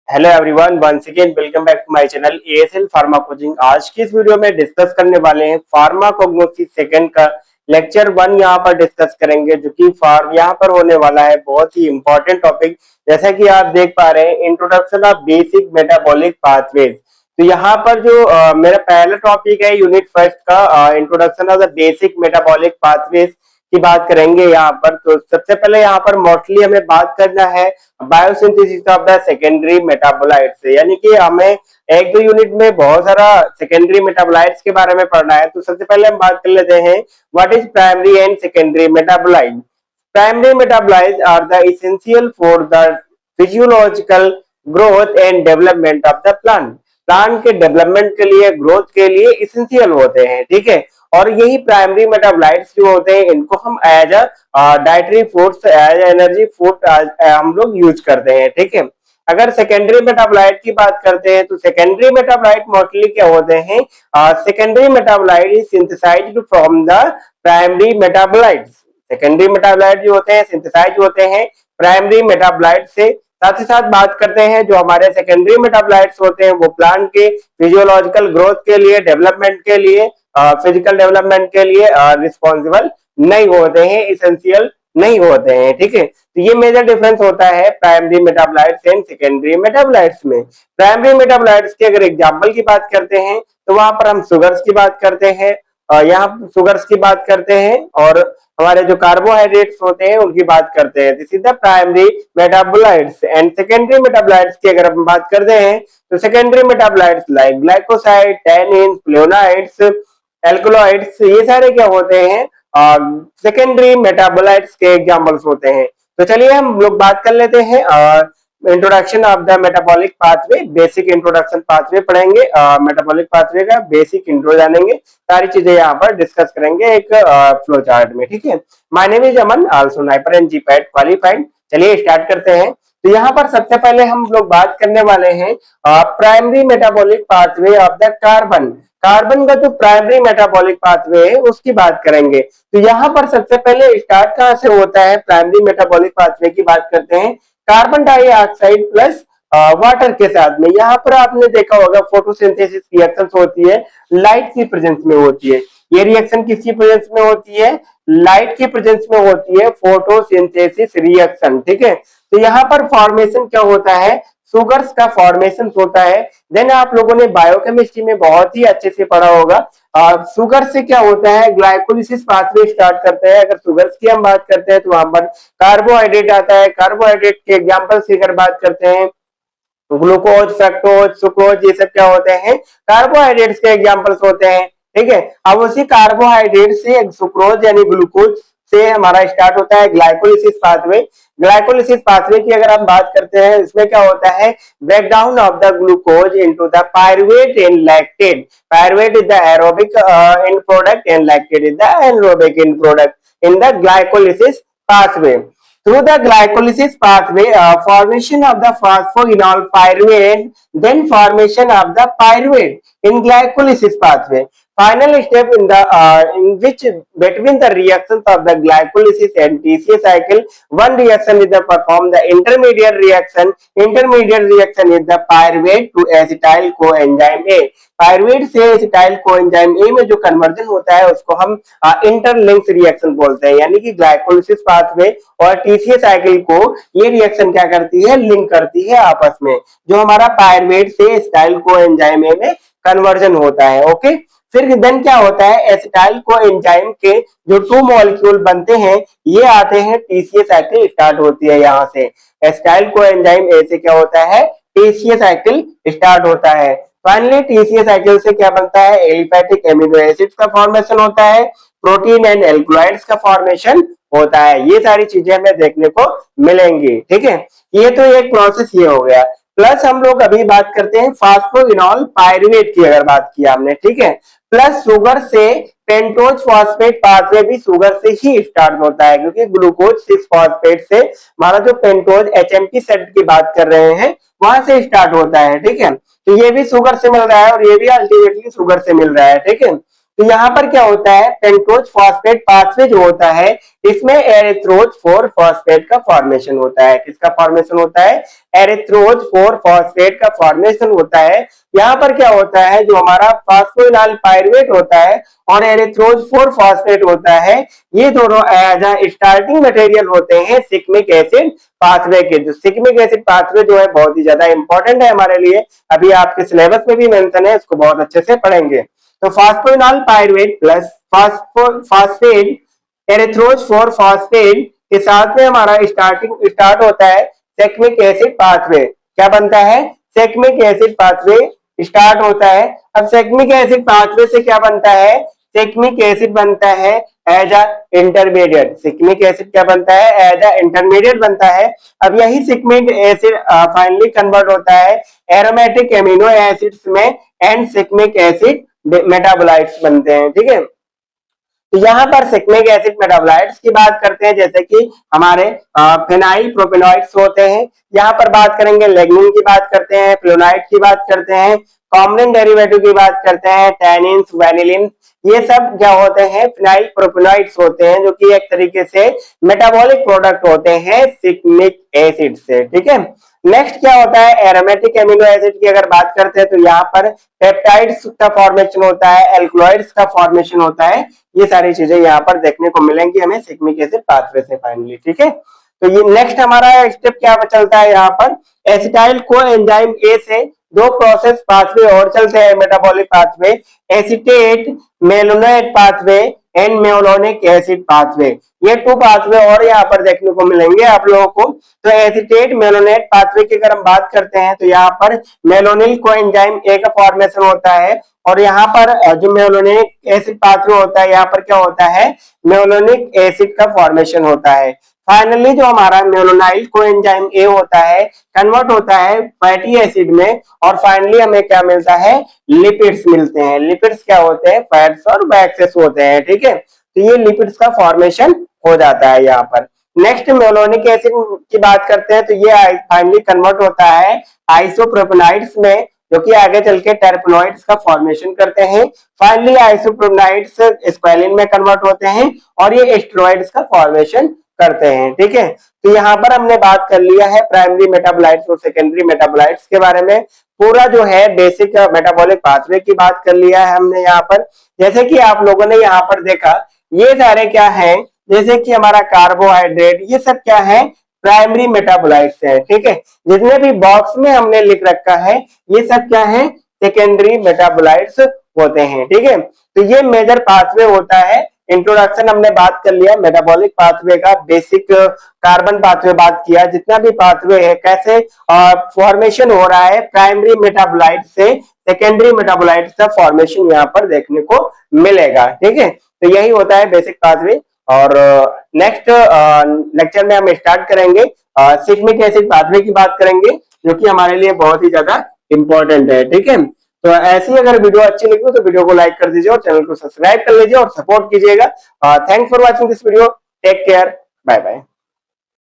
Hello everyone, once again welcome back to my channel ASL pharma coaching. आज की इस video में discuss करने वाले हैं फार्माकोग्नोसिस सेकंड का लेक्चर 1 यहाँ पर डिस्कस करेंगे, जो कि यहाँ पर होने वाला है बहुत ही इंपॉर्टेंट टॉपिक। जैसा कि आप देख पा रहे हैं, introduction of basic metabolic pathways. तो यहाँ पर जो मेरा पहला टॉपिक है यूनिट फर्स्ट का introduction of the basic metabolic pathways की बात करेंगे यहाँ पर। तो सबसे पहले यहाँ पर मोस्टली हमें बात करना है biosynthesis of the secondary metabolite से, यानी कि हमें एक दो यूनिट में बहुत सारा सेकेंडरी मेटाबोलाइट्स के बारे में पढ़ना है। तो सबसे पहले हम बात कर लेते हैं what is primary and secondary metabolite. Primary metabolites are the essential for the physiological growth and development of the plant. Plant के डेवलपमेंट के लिए, ग्रोथ के लिए एसेंशियल होते हैं, ठीक है। और यही प्राइमरी मेटाबोलाइट्स जो होते हैं, इनको हम as a dietary foods, as energy food हम लोग यूज करते हैं, ठीक है। अगर सेकेंडरी मेटाबोलाइट की बात करते हैं तो सेकेंडरी मेटाबोलाइट मोस्टली क्या होते हैं, secondary metabolite is synthesized from the primary metabolites. Secondary metabolite जो होते हैं सिंथेसाइज होते हैं प्राइमरी मेटाबोलाइट से। साथ ही साथ बात करते हैं जो हमारे सेकेंडरी मेटाबोलाइट्स होते हैं वो प्लांट के फिजियोलॉजिकल ग्रोथ के लिए, डेवलपमेंट के लिए, फिजिकल डेवलपमेंट के लिए रिस्पॉन्सिबल नहीं होते हैं, इसेंशियल नहीं होते हैं, ठीक है। तो ये मेजर डिफरेंस होता है primary metabolites and secondary metabolites में। प्राइमरी मेटाबोलाइट्स की अगर एग्जांपल की बात करते हैं तो वहां पर हम शुगर्स की बात करते हैं, यहाँ शुगर्स की बात करते हैं, और हमारे जो कार्बोहाइड्रेट्स होते हैं उनकी बात करते हैं। This is the primary metabolites. And secondary metabolites की अगर हम बात करते हैं तो secondary metabolites like glycoside, tannin, flavonoids, alkaloids, ये सारे क्या होते हैं, सेकेंडरी मेटाबोलाइट्स के एग्जांपल्स होते हैं। तो चलिए हम लोग बात कर लेते हैं introduction of the metabolic pathway. Basic introduction pathway पढ़ेंगे, मेटाबॉलिक पाथवे का बेसिक इंट्रो जानेंगे, सारी चीजें यहाँ पर डिस्कस करेंगे एक फ्लो चार्ट में, ठीक है। My name is Aman, also NIPER and GPAT qualified. चलिए स्टार्ट करते हैं। तो यहाँ पर सबसे पहले हम लोग बात करने वाले हैं primary metabolic pathway of the carbon. Carbon का जो प्राइमरी मेटाबॉलिक पाथवे है उसकी बात करेंगे। तो यहाँ पर सबसे पहले स्टार्ट कहाँ से होता है, प्राइमरी मेटाबॉलिक पाथवे की बात करते हैं कार्बन डाइऑक्साइड प्लस वाटर के साथ में। यहाँ पर आपने देखा होगा फोटोसिंथेसिस रिएक्शंस होती है, लाइट की प्रेजेंस में होती है। ये रिएक्शन किसकी प्रेजेंस में होती है, लाइट की प्रेजेंस में होती है, फोटोसिंथेसिस रिएक्शन, ठीक है। तो यहाँ पर फॉर्मेशन क्या होता है, सुगर्स का फॉर्मेशन होता है। देन आप लोगों ने बायोकेमिस्ट्री में बहुत ही अच्छे से पढ़ा होगा, शुगर से क्या होता है, ग्लाइकोलिसिस पाथवे स्टार्ट करते हैं। अगर शुगर्स की हम बात करते हैं तो वहां पर कार्बोहाइड्रेट आता है। कार्बोहाइड्रेट के एग्जांपल से अगर बात करते हैं ग्लूकोज, फ्रक्टोज, सुक्रोज, ये सब क्या होते हैं, कार्बोहाइड्रेट्स के एग्जांपल्स होते हैं, ठीक है। अब उसी कार्बोहाइड्रेट से सुक्रोज यानी ग्लूकोज से हमारा स्टार्ट होता है ग्लाइकोलिसिस पाथवे। ग्लाइकोलिसिस पाथवे की अगर हम बात करते हैं, इसमें क्या होता है, breakdown of the glucose into the pyruvate and lactate. Pyruvate is the aerobic and product and lactate is the anaerobic and product in the glycolysis pathway. Through the glycolysis pathway, formation of the phosphoenol pyruvate, then formation of the pyruvate in glycolysis pathway. Final step in which between the reactions of the glycolysis and TCA cycle, one reaction is the perform the intermediate reaction. Intermediate reaction is the pyruvate to acetyl coenzyme A. Pyruvate से acetyl coenzyme A में जो conversion होता है उसको हम इंटरलिंक्स reaction बोलते हैं, यानी कि ग्लाइकोलिसिस पाथवे और टीसीए साइकिल को ये रिएक्शन क्या करती है, लिंक करती है आपस में, जो हमारा पायरुवेट से एसिटाइल कोएंजाइम ए में कन्वर्जन होता है, ओके। फिर देन क्या होता है, एसिटाइल कोएंजाइम के जो 2 मॉलिक्यूल बनते हैं ये आते हैं, टीसीए साइकिल स्टार्ट होती है यहाँ से। एसिटाइल कोएंजाइम ए से क्या होता है, टीसीए साइकिल स्टार्ट होता है। फाइनली टीसीए साइकिल से क्या बनता है, एलिफैटिक एमिनो एसिड्स का फॉर्मेशन होता है, प्रोटीन एंड एल्कलॉइड्स का फॉर्मेशन होता है। ये सारी चीजें हमें देखने को मिलेंगी, ठीक है। ये तो एक प्रोसेस ये हो गया। प्लस हम लोग अभी बात करते हैं फास्फोइनॉल पायरुवेट की, अगर बात की हमने, ठीक है। प्लस शुगर से पेंटोज फॉस्फेट पाथवे भी शुगर से ही स्टार्ट होता है, क्योंकि ग्लूकोज 6 फॉस्फेट से हमारा जो पेंटोज एचएमपी सेट की बात कर रहे हैं वहां से स्टार्ट होता है, ठीक है। तो ये भी शुगर से मिल रहा है और ये भी अल्टीमेटली शुगर से मिल रहा है, ठीक है। तो यहाँ पर क्या होता है, पेंटोज फॉस्फेट पाथवे जो होता है इसमें एरिथ्रोज 4 फॉस्फेट का फॉर्मेशन होता है। किसका फॉर्मेशन होता है, एरिथ्रोज 4 फॉस्फेट का फॉर्मेशन होता है। यहाँ पर क्या होता है, जो हमारा फास्फोइनाइल पायरुवेट होता है और एरिथ्रोज 4 फॉस्फेट होता है, ये दोनों एज स्टार्टिंग मटेरियल होते हैं सिग्मिक एसिड पाथवे के। जो सिग्मिक एसिड पाथवे जो है बहुत ही ज्यादा इंपॉर्टेंट है हमारे लिए, अभी आपके सिलेबस में भी मेंशन है, इसको बहुत अच्छे से पढ़ेंगे। तो phosphoenol pyruvate plus phosphate erythrose 4 phosphate के साथ में हमारा स्टार्ट होता है सेक्मिक एसिड पाथवे। क्या बनता है, सेक्मिक एसिड पाथवे स्टार्ट होता है। अब सेक्मिक एसिड पाथवे से क्या बनता है, सेक्मिक एसिड बनता है एज अ इंटरमीडिएट। सिक्मिक एसिड क्या बनता है, एज अ इंटरमीडिएट बनता है। अब यही सिक्मिक एसिड फाइनली कन्वर्ट होता है एरोमेटिक एमिनो एसिड्स में एंड सिक्मिक एसिड मेटाबोलाइट्स बनते हैं। ठीक है, तो यहाँ पर सिग्मिक एसिड मेटाबोलाइट्स की बात करते हैं, जैसे कि हमारे फेनाइल प्रोपेनॉइड्स होते हैं। यहाँ पर बात करेंगे लेग्निन की बात करते हैं, फ्लोनाइड की बात करते हैं, कॉमन डेरिवेटिव की बात करते हैं, टैनिन, वेनिलिन, ये सब क्या होते हैं, फेनाइल प्रोपेनॉइड्स होते हैं, जो कि एक तरीके से मेटाबॉलिक प्रोडक्ट होते हैं सिग्मिक एसिड से। ठीक है, नेक्स्ट क्या होता है, एरोमेटिक एमिनो एसिड की अगर बात करते हैं तो यहाँ पर पेप्टाइड्स का फॉर्मेशन होता है, एल्कलॉइड्स का फॉर्मेशन होता है। ये सारी चीजें यहाँ पर देखने को मिलेंगी हमें सिग्मिक एसिड पाथवे से फाइनली। ठीक है, तो ये नेक्स्ट हमारा स्टेप क्या चलता है, यहाँ पर एसिटाइल को एंजाइम ए से दो प्रोसेस पाथवे और चलते हैं metabolic pathway, acetate malonate pathway and malonic acid pathway. ये 2 पाथवे और यहाँ पर देखने को मिलेंगे आप लोगों को। तो एसिटेट मेलोनेट पाथवे की अगर हम बात करते हैं तो यहाँ पर मेलोनिल को एंजाइम ए का फॉर्मेशन होता है, और यहाँ पर जो मेलोनिक एसिड पाथवे होता है यहाँ पर क्या होता है, मेलोनिक एसिड का फॉर्मेशन होता है। फाइनली जो हमारा मेलोनाइल को एंजाइम ए होता है कन्वर्ट होता है फैटी एसिड में, और फाइनली हमें क्या मिलता है, लिपिड्स मिलते हैं। लिपिड्स क्या होते हैं, फैट्स और वैक्सेस होते हैं। ठीक है, तो ये लिपिड्स का फॉर्मेशन हो जाता है यहाँ पर। नेक्स्ट मेलोनिक एसिड की बात करते हैं तो ये फाइनली कन्वर्ट होता है आइसोप्रोपेनाइड्स में, जो कि आगे चल के टर्पेनॉइड्स का फॉर्मेशन करते हैं। फाइनली आइसोप्रोपेनाइड्स स्क्वैलिन में कन्वर्ट होते हैं और ये एस्टेरॉइड्स का फॉर्मेशन करते हैं। ठीक है, तो यहाँ पर हमने बात कर लिया है प्राइमरी मेटाबोलाइट्स और सेकेंडरी मेटाबोलाइट्स के बारे में। पूरा जो है बेसिक मेटाबॉलिक पाथवे की बात कर लिया है हमने यहाँ पर। जैसे कि आप लोगों ने यहाँ पर देखा, ये सारे क्या है, जैसे कि हमारा कार्बोहाइड्रेट, ये सब क्या है, प्राइमरी मेटाबोलाइट्स है। ठीक है, जितने भी बॉक्स में हमने लिख रखा है ये सब क्या है, सेकेंडरी मेटाबोलाइट्स होते हैं। ठीक है, तो ये मेजर पाथवे होता है। इंट्रोडक्शन हमने बात कर लिया मेटाबॉलिक पाथवे का, बेसिक कार्बन पाथवे बात किया, जितना भी पाथवे है कैसे फॉर्मेशन हो रहा है प्राइमरी मेटाबोलाइट से सेकेंडरी मेटाबोलाइट का फॉर्मेशन यहाँ पर देखने को मिलेगा। ठीक है, तो यही होता है बेसिक पाथवे। और नेक्स्ट लेक्चर में हम स्टार्ट करेंगे सिग्मिक एसिड पाथवे की बात करेंगे, जो कि हमारे लिए बहुत ही ज्यादा इंपॉर्टेंट है। ठीक है, तो ऐसी अगर वीडियो अच्छी लगी हो तो वीडियो को लाइक कर दीजिए और चैनल को सब्सक्राइब कर लीजिए और सपोर्ट कीजिएगा। Thanks for watching this video, take care, bye bye.